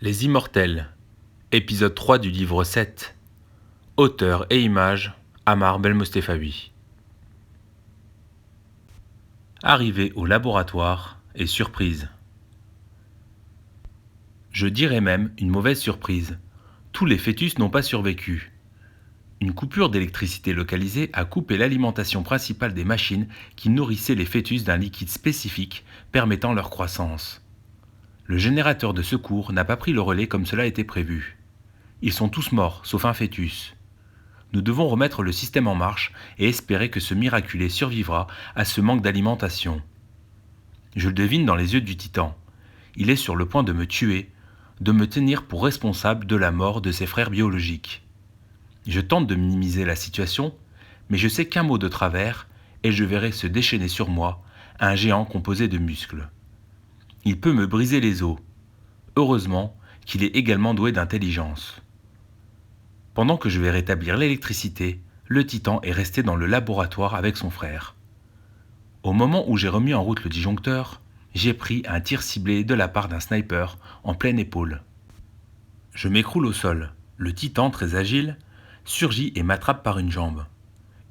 Les Immortels, épisode 3 du livre 7. Auteur et images, Ammar Belmostefawi. Arrivé au laboratoire et surprise. Je dirais même une mauvaise surprise. Tous les fœtus n'ont pas survécu. Une coupure d'électricité localisée a coupé l'alimentation principale des machines qui nourrissaient les fœtus d'un liquide spécifique permettant leur croissance. Le générateur de secours n'a pas pris le relais comme cela était prévu. Ils sont tous morts, sauf un fœtus. Nous devons remettre le système en marche et espérer que ce miraculé survivra à ce manque d'alimentation. Je le devine dans les yeux du titan. Il est sur le point de me tuer, de me tenir pour responsable de la mort de ses frères biologiques. Je tente de minimiser la situation, mais je sais qu'un mot de travers et je verrai se déchaîner sur moi un géant composé de muscles. Il peut me briser les os. Heureusement qu'il est également doué d'intelligence. Pendant que je vais rétablir l'électricité, le titan est resté dans le laboratoire avec son frère. Au moment où j'ai remis en route le disjoncteur, j'ai pris un tir ciblé de la part d'un sniper en pleine épaule. Je m'écroule au sol. Le titan, très agile, surgit et m'attrape par une jambe.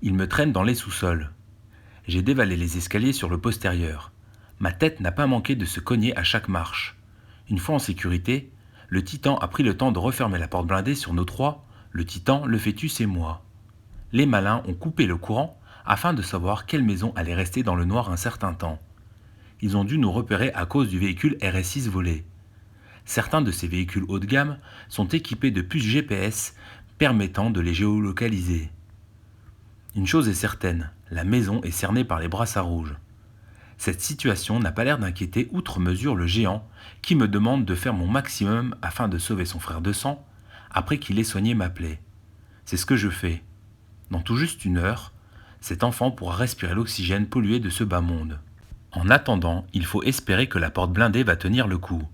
Il me traîne dans les sous-sols. J'ai dévalé les escaliers sur le postérieur. Ma tête n'a pas manqué de se cogner à chaque marche. Une fois en sécurité, le titan a pris le temps de refermer la porte blindée sur nous trois, le titan, le fœtus et moi. Les malins ont coupé le courant afin de savoir quelle maison allait rester dans le noir un certain temps. Ils ont dû nous repérer à cause du véhicule RS6 volé. Certains de ces véhicules haut de gamme sont équipés de puces GPS permettant de les géolocaliser. Une chose est certaine, la maison est cernée par les brassards rouges. Cette situation n'a pas l'air d'inquiéter outre mesure le géant qui me demande de faire mon maximum afin de sauver son frère de sang après qu'il ait soigné ma plaie. C'est ce que je fais. Dans tout juste une heure, cet enfant pourra respirer l'oxygène pollué de ce bas monde. En attendant, il faut espérer que la porte blindée va tenir le coup.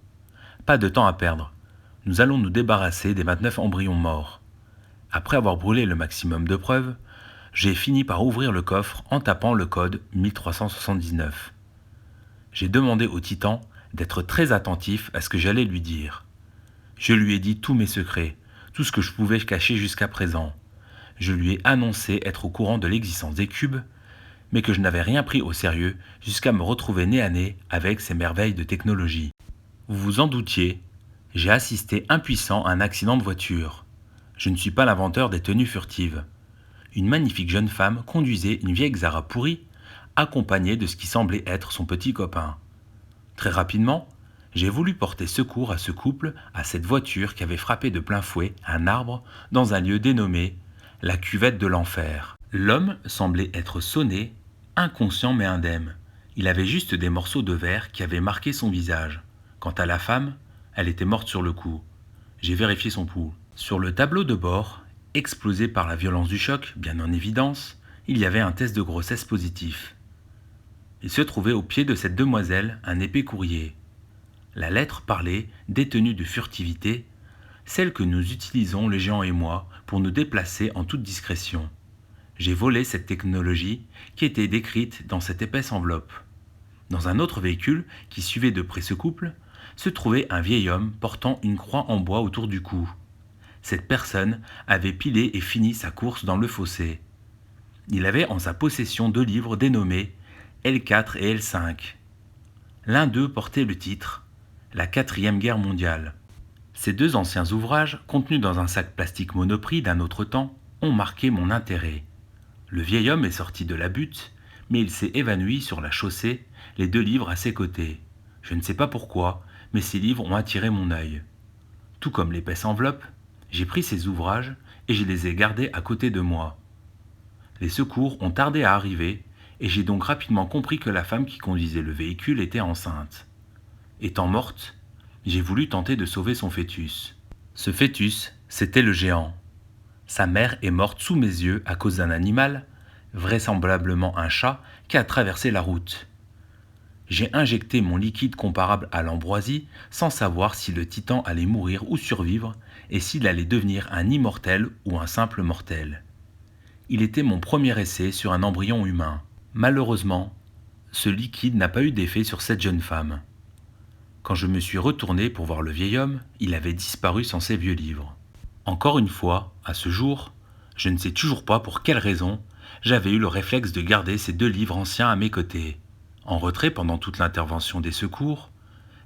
Pas de temps à perdre. Nous allons nous débarrasser des 29 embryons morts. Après avoir brûlé le maximum de preuves, j'ai fini par ouvrir le coffre en tapant le code 1379. J'ai demandé au titan d'être très attentif à ce que j'allais lui dire. Je lui ai dit tous mes secrets, tout ce que je pouvais cacher jusqu'à présent. Je lui ai annoncé être au courant de l'existence des cubes, mais que je n'avais rien pris au sérieux jusqu'à me retrouver nez à nez avec ces merveilles de technologie. Vous vous en doutiez, j'ai assisté impuissant à un accident de voiture. Je ne suis pas l'inventeur des tenues furtives. Une magnifique jeune femme conduisait une vieille Xara pourrie, accompagnée de ce qui semblait être son petit copain. Très rapidement, j'ai voulu porter secours à ce couple, à cette voiture qui avait frappé de plein fouet un arbre dans un lieu dénommé la cuvette de l'enfer. L'homme semblait être sonné, inconscient mais indemne. Il avait juste des morceaux de verre qui avaient marqué son visage. Quant à la femme, elle était morte sur le coup. J'ai vérifié son pouls. Sur le tableau de bord, explosé par la violence du choc, bien en évidence, il y avait un test de grossesse positif. Il se trouvait au pied de cette demoiselle un épais courrier. La lettre parlait, détenue de furtivité, celle que nous utilisons le géant et moi pour nous déplacer en toute discrétion. J'ai volé cette technologie qui était décrite dans cette épaisse enveloppe. Dans un autre véhicule qui suivait de près ce couple, se trouvait un vieil homme portant une croix en bois autour du cou. Cette personne avait pilé et fini sa course dans le fossé. Il avait en sa possession 2 livres dénommés L4 et L5. L'un d'eux portait le titre « La 4e guerre mondiale ». Ces 2 anciens ouvrages, contenus dans un sac plastique Monoprix d'un autre temps, ont marqué mon intérêt. Le vieil homme est sorti de la butte, mais il s'est évanoui sur la chaussée, les 2 livres à ses côtés. Je ne sais pas pourquoi, mais ces livres ont attiré mon œil. Tout comme l'épaisse enveloppe, j'ai pris ces ouvrages et je les ai gardés à côté de moi. Les secours ont tardé à arriver et j'ai donc rapidement compris que la femme qui conduisait le véhicule était enceinte. Étant morte, j'ai voulu tenter de sauver son fœtus. Ce fœtus, c'était le géant. Sa mère est morte sous mes yeux à cause d'un animal, vraisemblablement un chat, qui a traversé la route. J'ai injecté mon liquide comparable à l'ambroisie sans savoir si le titan allait mourir ou survivre et s'il allait devenir un immortel ou un simple mortel. Il était mon premier essai sur un embryon humain. Malheureusement, ce liquide n'a pas eu d'effet sur cette jeune femme. Quand je me suis retourné pour voir le vieil homme, il avait disparu sans ses vieux livres. Encore une fois, à ce jour, je ne sais toujours pas pour quelle raison, j'avais eu le réflexe de garder ces 2 livres anciens à mes côtés. En retrait pendant toute l'intervention des secours,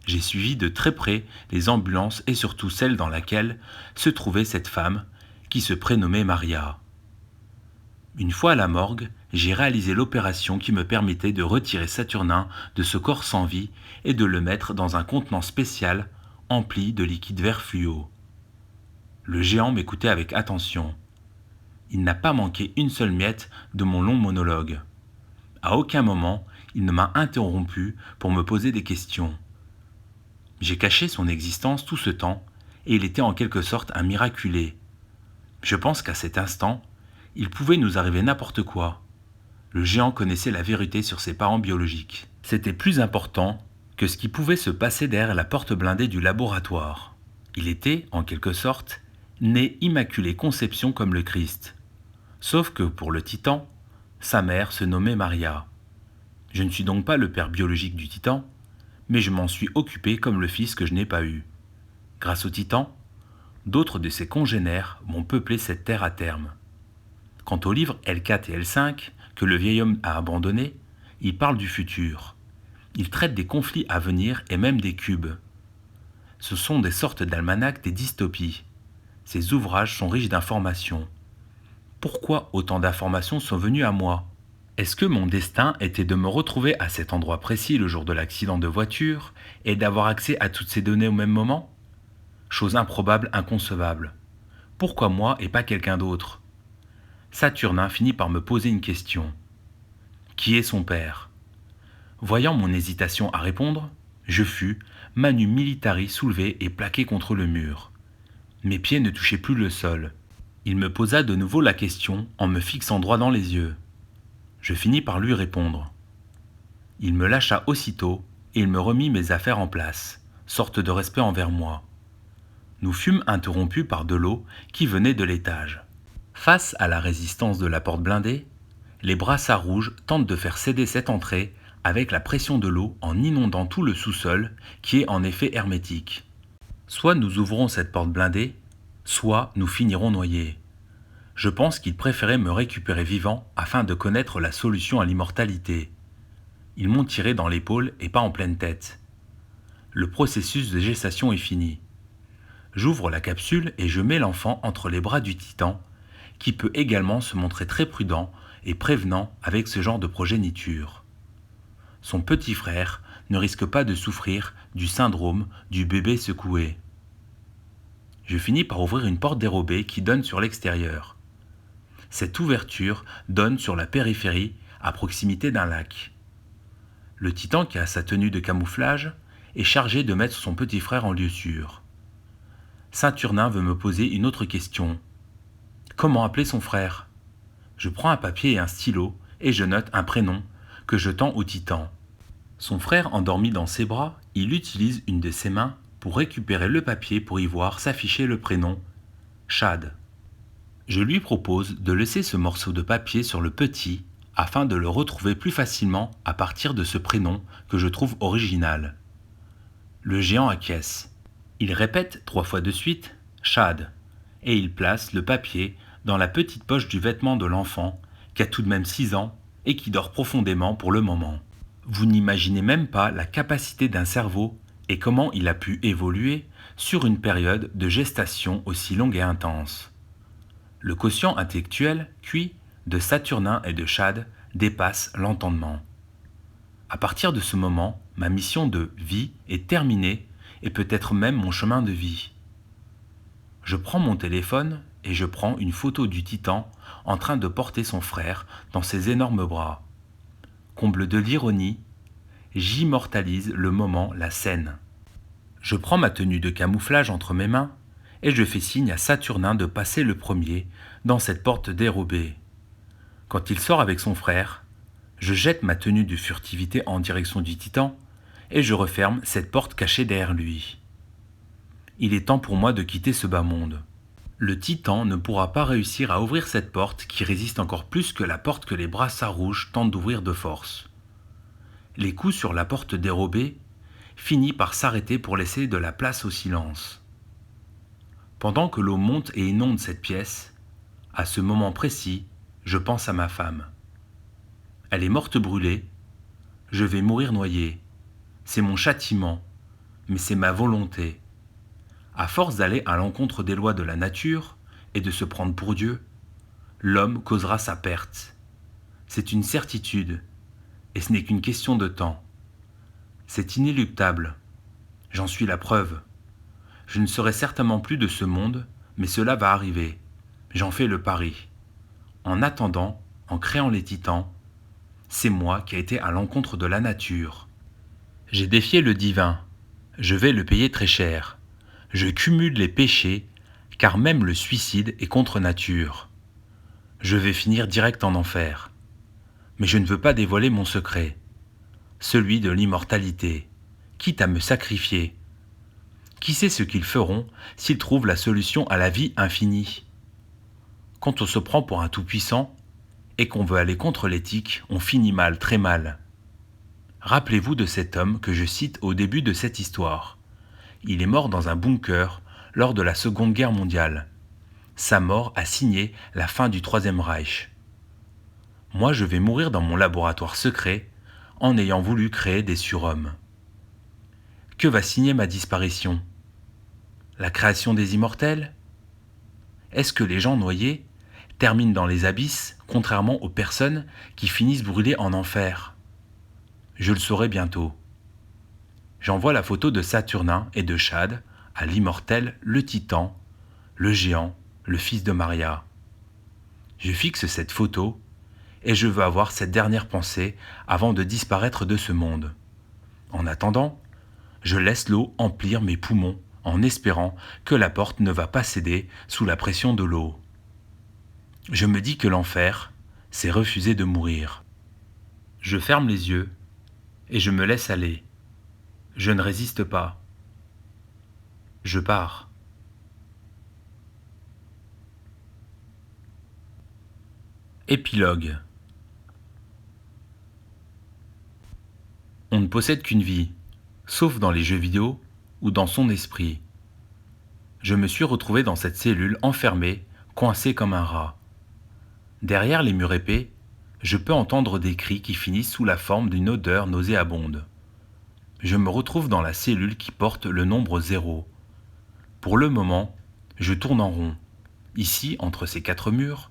j'ai suivi de très près les ambulances et surtout celle dans laquelle se trouvait cette femme qui se prénommait Maria. Une fois à la morgue, j'ai réalisé l'opération qui me permettait de retirer Saturnin de ce corps sans vie et de le mettre dans un contenant spécial empli de liquide vert fluo. Le géant m'écoutait avec attention. Il n'a pas manqué une seule miette de mon long monologue. À aucun moment, il ne m'a interrompu pour me poser des questions. J'ai caché son existence tout ce temps, et il était en quelque sorte un miraculé. Je pense qu'à cet instant, il pouvait nous arriver n'importe quoi. Le géant connaissait la vérité sur ses parents biologiques. C'était plus important que ce qui pouvait se passer derrière la porte blindée du laboratoire. Il était, en quelque sorte, né immaculée conception comme le Christ. Sauf que pour le Titan, sa mère se nommait Maria. Je ne suis donc pas le père biologique du Titan, mais je m'en suis occupé comme le fils que je n'ai pas eu. Grâce au Titan, d'autres de ses congénères vont peupler cette terre à terme. Quant aux livres L4 et L5 que le vieil homme a abandonnés, ils parlent du futur. Ils traitent des conflits à venir et même des cubes. Ce sont des sortes d'almanachs des dystopies. Ces ouvrages sont riches d'informations. Pourquoi autant d'informations sont venues à moi ? Est-ce que mon destin était de me retrouver à cet endroit précis le jour de l'accident de voiture et d'avoir accès à toutes ces données au même moment ? Chose improbable, inconcevable. Pourquoi moi et pas quelqu'un d'autre ? Saturnin finit par me poser une question. Qui est son père ? Voyant mon hésitation à répondre, je fus, manu militari soulevé et plaqué contre le mur. Mes pieds ne touchaient plus le sol. Il me posa de nouveau la question en me fixant droit dans les yeux. Je finis par lui répondre. Il me lâcha aussitôt et il me remit mes affaires en place, sorte de respect envers moi. Nous fûmes interrompus par de l'eau qui venait de l'étage. Face à la résistance de la porte blindée, les brassards rouges tentent de faire céder cette entrée avec la pression de l'eau en inondant tout le sous-sol qui est en effet hermétique. Soit nous ouvrons cette porte blindée, soit nous finirons noyés. Je pense qu'ils préféraient me récupérer vivant afin de connaître la solution à l'immortalité. Ils m'ont tiré dans l'épaule et pas en pleine tête. Le processus de gestation est fini. J'ouvre la capsule et je mets l'enfant entre les bras du Titan, qui peut également se montrer très prudent et prévenant avec ce genre de progéniture. Son petit frère ne risque pas de souffrir du syndrome du bébé secoué. Je finis par ouvrir une porte dérobée qui donne sur l'extérieur. Cette ouverture donne sur la périphérie à proximité d'un lac. Le Titan qui a sa tenue de camouflage est chargé de mettre son petit frère en lieu sûr. Saturnin veut me poser une autre question. Comment appeler son frère ? Je prends un papier et un stylo et je note un prénom que je tends au Titan. Son frère endormi dans ses bras, il utilise une de ses mains pour récupérer le papier pour y voir s'afficher le prénom Chad. Je lui propose de laisser ce morceau de papier sur le petit afin de le retrouver plus facilement à partir de ce prénom que je trouve original. Le géant acquiesce. Il répète 3 fois de suite « Chad » et il place le papier dans la petite poche du vêtement de l'enfant qui a tout de même 6 ans et qui dort profondément pour le moment. Vous n'imaginez même pas la capacité d'un cerveau et comment il a pu évoluer sur une période de gestation aussi longue et intense. Le quotient intellectuel, QI, de Saturnin et de Chad dépasse l'entendement. À partir de ce moment, ma mission de vie est terminée et peut-être même mon chemin de vie. Je prends mon téléphone et je prends une photo du Titan en train de porter son frère dans ses énormes bras. Comble de l'ironie, j'immortalise le moment, la scène. Je prends ma tenue de camouflage entre mes mains et je fais signe à Saturnin de passer le premier dans cette porte dérobée. Quand il sort avec son frère, je jette ma tenue de furtivité en direction du Titan et je referme cette porte cachée derrière lui. Il est temps pour moi de quitter ce bas monde. Le Titan ne pourra pas réussir à ouvrir cette porte qui résiste encore plus que la porte que les brassards rouges tentent d'ouvrir de force. Les coups sur la porte dérobée finit par s'arrêter pour laisser de la place au silence. Pendant que l'eau monte et inonde cette pièce, à ce moment précis, je pense à ma femme. Elle est morte brûlée, je vais mourir noyé. C'est mon châtiment, mais c'est ma volonté. À force d'aller à l'encontre des lois de la nature et de se prendre pour Dieu, l'homme causera sa perte. C'est une certitude, et ce n'est qu'une question de temps. C'est inéluctable, j'en suis la preuve. Je ne serai certainement plus de ce monde, mais cela va arriver. J'en fais le pari. En attendant, en créant les titans, c'est moi qui ai été à l'encontre de la nature. J'ai défié le divin. Je vais le payer très cher. Je cumule les péchés, car même le suicide est contre nature. Je vais finir direct en enfer. Mais je ne veux pas dévoiler mon secret, celui de l'immortalité, quitte à me sacrifier. Qui sait ce qu'ils feront s'ils trouvent la solution à la vie infinie? Quand on se prend pour un tout-puissant et qu'on veut aller contre l'éthique, on finit mal, très mal. Rappelez-vous de cet homme que je cite au début de cette histoire. Il est mort dans un bunker lors de la Seconde Guerre mondiale. Sa mort a signé la fin du Troisième Reich. Moi, je vais mourir dans mon laboratoire secret en ayant voulu créer des surhommes. Que va signer ma disparition? La création des immortels? Est-ce que les gens noyés terminent dans les abysses, contrairement aux personnes qui finissent brûlées en enfer? Je le saurai bientôt. J'envoie la photo de Saturnin et de Chad à l'immortel, le titan, le géant, le fils de Maria. Je fixe cette photo et je veux avoir cette dernière pensée avant de disparaître de ce monde. En attendant, je laisse l'eau emplir mes poumons en espérant que la porte ne va pas céder sous la pression de l'eau. Je me dis que l'enfer, c'est refuser de mourir. Je ferme les yeux et je me laisse aller. Je ne résiste pas. Je pars. Épilogue. On ne possède qu'une vie, sauf dans les jeux vidéo ou dans son esprit. Je me suis retrouvé dans cette cellule enfermé, coincé comme un rat. Derrière les murs épais, je peux entendre des cris qui finissent sous la forme d'une odeur nauséabonde. Je me retrouve dans la cellule qui porte le nombre 0. Pour le moment, je tourne en rond. Ici, entre ces 4 murs,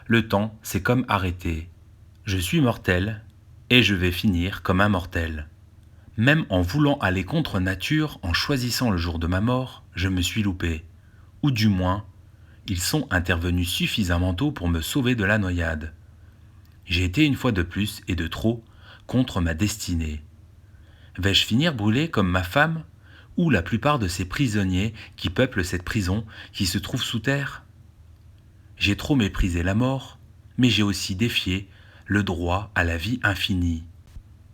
le temps s'est comme arrêté. Je suis mortel et je vais finir comme un mortel. Même en voulant aller contre nature, en choisissant le jour de ma mort, je me suis loupé. Ou du moins, ils sont intervenus suffisamment tôt pour me sauver de la noyade. J'ai été une fois de plus et de trop contre ma destinée. Vais-je finir brûlé comme ma femme ou la plupart de ces prisonniers qui peuplent cette prison qui se trouve sous terre? J'ai trop méprisé la mort, mais j'ai aussi défié le droit à la vie infinie.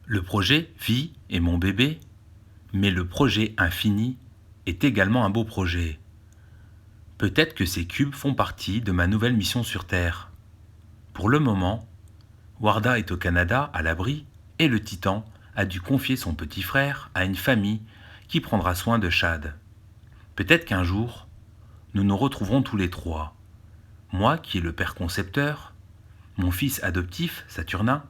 Le projet Vie est mon bébé, mais le projet infini est également un beau projet. Peut-être que ces cubes font partie de ma nouvelle mission sur Terre. Pour le moment, Warda est au Canada, à l'abri, et le Titan a dû confier son petit frère à une famille qui prendra soin de Chad. Peut-être qu'un jour, nous nous retrouverons tous les trois. Moi qui est le père concepteur, mon fils adoptif, Saturnin,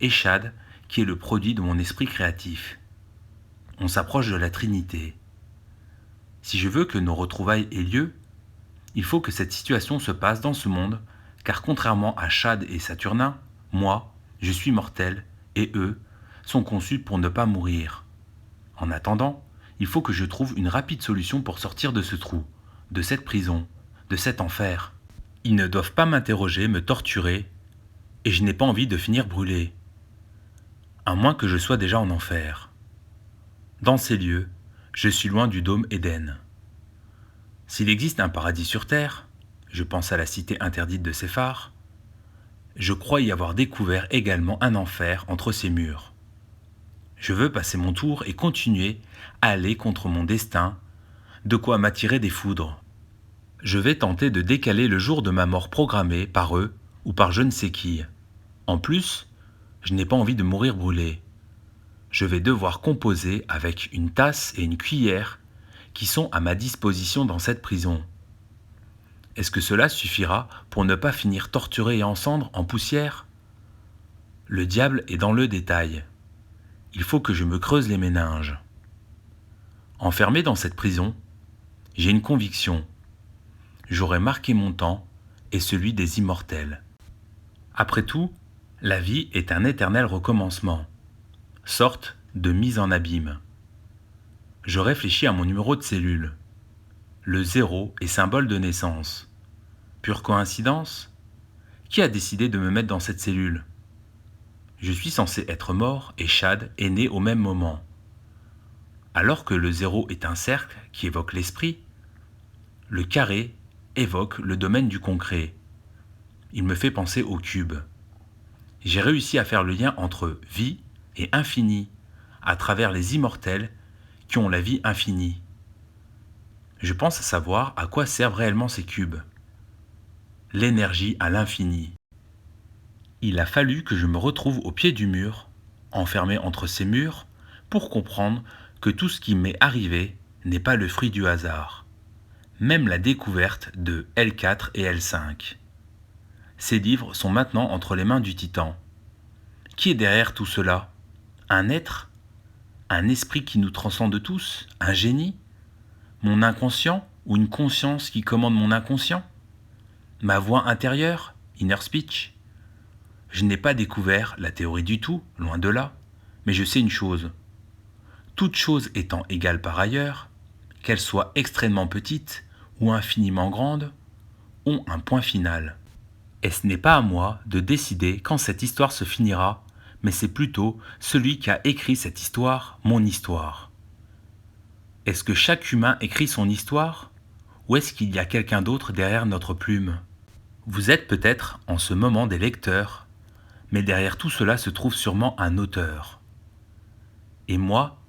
et Chad qui est le produit de mon esprit créatif. On s'approche de la Trinité. Si je veux que nos retrouvailles aient lieu, il faut que cette situation se passe dans ce monde, car contrairement à Chad et Saturnin, moi, je suis mortel, et eux sont conçus pour ne pas mourir. En attendant, il faut que je trouve une rapide solution pour sortir de ce trou, de cette prison, de cet enfer. Ils ne doivent pas m'interroger, me torturer, et je n'ai pas envie de finir brûlé. À moins que je sois déjà en enfer. Dans ces lieux, je suis loin du dôme Éden. S'il existe un paradis sur terre, je pense à la cité interdite de Séphar, je crois y avoir découvert également un enfer entre ces murs. Je veux passer mon tour et continuer à aller contre mon destin, de quoi m'attirer des foudres. Je vais tenter de décaler le jour de ma mort programmée par eux ou par je ne sais qui. En plus, je n'ai pas envie de mourir brûlé. Je vais devoir composer avec une tasse et une cuillère qui sont à ma disposition dans cette prison. Est-ce que cela suffira pour ne pas finir torturé et en cendres, en poussière? Le diable est dans le détail. Il faut que je me creuse les méninges. Enfermé dans cette prison, j'ai une conviction. J'aurai marqué mon temps et celui des immortels. Après tout, la vie est un éternel recommencement, sorte de mise en abîme. Je réfléchis à mon numéro de cellule. Le 0 est symbole de naissance. Pure coïncidence? Qui a décidé de me mettre dans cette cellule? Je suis censé être mort et Chad est né au même moment. Alors que le 0 est un cercle qui évoque l'esprit, le carré évoque le domaine du concret. Il me fait penser au cube. J'ai réussi à faire le lien entre vie et infini à travers les immortels qui ont la vie infinie. Je pense savoir à quoi servent réellement ces cubes. L'énergie à l'infini. Il a fallu que je me retrouve au pied du mur, enfermé entre ces murs, pour comprendre que tout ce qui m'est arrivé n'est pas le fruit du hasard. Même la découverte de L4 et L5. Ces livres sont maintenant entre les mains du Titan. Qui est derrière tout cela? Un être? Un esprit qui nous transcende tous? Un génie? Mon inconscient ou une conscience qui commande mon inconscient? Ma voix intérieure? Inner speech? Je n'ai pas découvert la théorie du tout, loin de là, mais je sais une chose. Toute chose étant égale par ailleurs, qu'elle soit extrêmement petite ou infiniment grande, ont un point final. Et ce n'est pas à moi de décider quand cette histoire se finira, mais c'est plutôt celui qui a écrit cette histoire, mon histoire. Est-ce que chaque humain écrit son histoire, ou est-ce qu'il y a quelqu'un d'autre derrière notre plume? Vous êtes peut-être en ce moment des lecteurs, mais derrière tout cela se trouve sûrement un auteur. Et moi,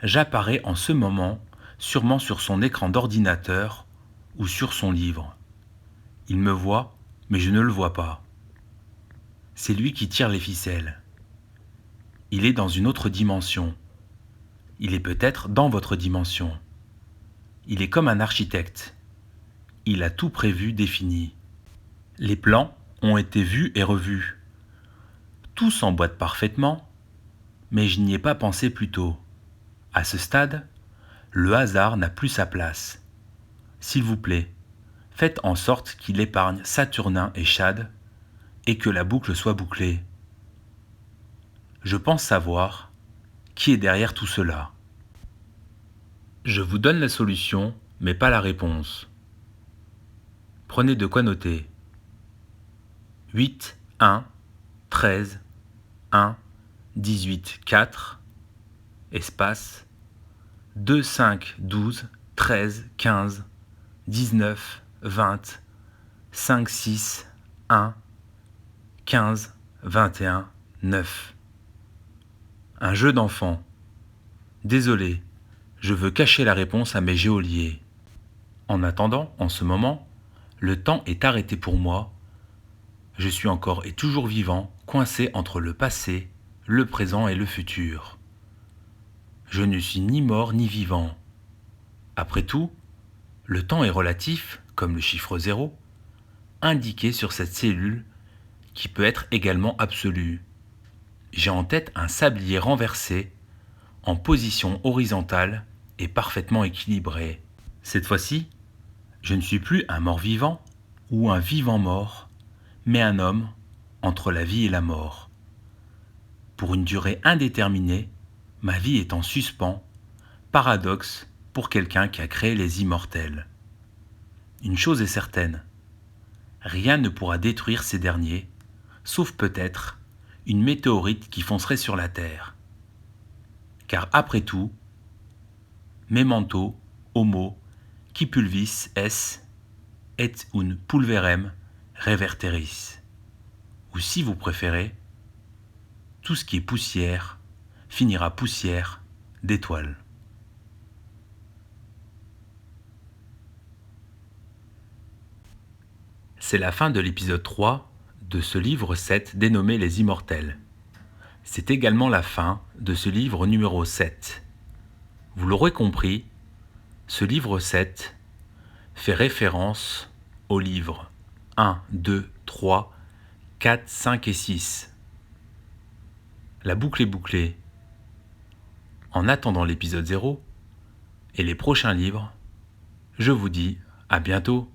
j'apparais en ce moment sûrement sur son écran d'ordinateur ou sur son livre. Il me voit, mais je ne le vois pas. C'est lui qui tire les ficelles. Il est dans une autre dimension. Il est peut-être dans votre dimension. Il est comme un architecte. Il a tout prévu, défini. Les plans ont été vus et revus. Tout s'emboîte parfaitement, mais je n'y ai pas pensé plus tôt. À ce stade, le hasard n'a plus sa place. S'il vous plaît, faites en sorte qu'il épargne Saturnin et Chad et que la boucle soit bouclée. Je pense savoir qui est derrière tout cela. Je vous donne la solution, mais pas la réponse. Prenez de quoi noter. 8, 1, 13, 1, 18, 4, espace, 2, 5, 12, 13, 15, 19, 20, 5, 6, 1, 15, 21, 9. Un jeu d'enfant. Désolé, je veux cacher la réponse à mes geôliers. En attendant, en ce moment, le temps est arrêté pour moi. Je suis encore et toujours vivant, coincé entre le passé, le présent et le futur. Je ne suis ni mort ni vivant. Après tout, le temps est relatif, comme le chiffre 0, indiqué sur cette cellule qui peut être également absolue. J'ai en tête un sablier renversé, en position horizontale et parfaitement équilibré. Cette fois-ci, je ne suis plus un mort-vivant ou un vivant-mort, mais un homme entre la vie et la mort. Pour une durée indéterminée, ma vie est en suspens, paradoxe pour quelqu'un qui a créé les immortels. Une chose est certaine, rien ne pourra détruire ces derniers, sauf peut-être une météorite qui foncerait sur la Terre. Car après tout, memento homo qui pulvis es et un pulverem reverteris. Ou si vous préférez, tout ce qui est poussière finira poussière d'étoiles. C'est la fin de l'épisode 3 de ce livre 7 dénommé Les Immortels. C'est également la fin de ce livre numéro 7. Vous l'aurez compris, ce livre 7 fait référence aux livres 1, 2, 3, 4, 5 et 6. La boucle est bouclée. En attendant l'épisode 0 et les prochains livres, je vous dis à bientôt.